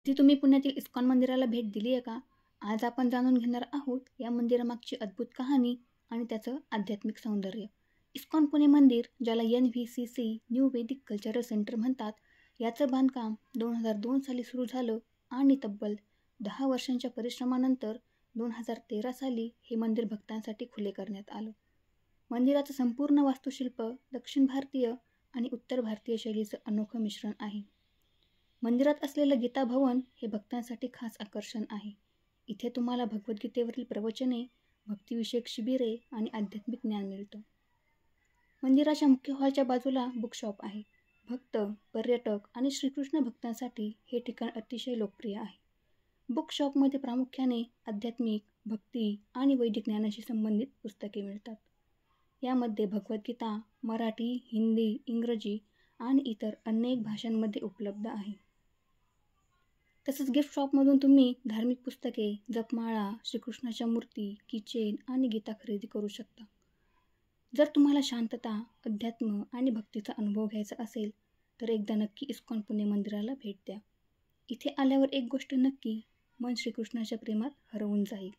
ती तुम्ही पुण्यातील इस्कॉन मंदिराला भेट दिली आहे का? आज आपण जाणून घेणार आहोत या मंदिरामागची अद्भुत कहाणी आणि त्याचं आध्यात्मिक सौंदर्य. इस्कॉन पुणे मंदिर, ज्याला NVCC न्यू वेदिक कल्चरल सेंटर म्हणतात, याचं बांधकाम 2002 साली सुरू झालं आणि तब्बल 10 वर्षांच्या परिश्रमानंतर 2013 साली हे मंदिर भक्तांसाठी खुले करण्यात आलं. मंदिराचं संपूर्ण वास्तुशिल्प दक्षिण भारतीय आणि उत्तर भारतीय शैलीचं अनोखं मिश्रण आहे. मंदिरात असलेलं गीता भवन हे भक्तांसाठी खास आकर्षण आहे. इथे तुम्हाला भगवद्गीतेवरील प्रवचने, भक्तिविषयक शिबिरे आणि आध्यात्मिक ज्ञान मिळतं. मंदिराच्या मुख्य हॉलच्या बाजूला बुकशॉप आहे. भक्त, पर्यटक आणि श्रीकृष्ण भक्तांसाठी हे ठिकाण अतिशय लोकप्रिय आहे. बुकशॉपमध्ये प्रामुख्याने आध्यात्मिक, भक्ती आणि वैदिक ज्ञानाशी संबंधित पुस्तके मिळतात. यामध्ये भगवद्गीता मराठी, हिंदी, इंग्रजी आणि इतर अनेक भाषांमध्ये उपलब्ध आहे. तसंच गिफ्ट शॉपमधून तुम्ही धार्मिक पुस्तके, जपमाळा, श्रीकृष्णाच्या मूर्ती, किचेन आणि गीता खरेदी करू शकता. जर तुम्हाला शांतता, अध्यात्म आणि भक्तीचा अनुभव घ्यायचा असेल तर एकदा नक्की इस्कॉन पुणे मंदिराला भेट द्या. इथे आल्यावर एक गोष्ट नक्की, मन श्रीकृष्णाच्या प्रेमात हरवून जाईल.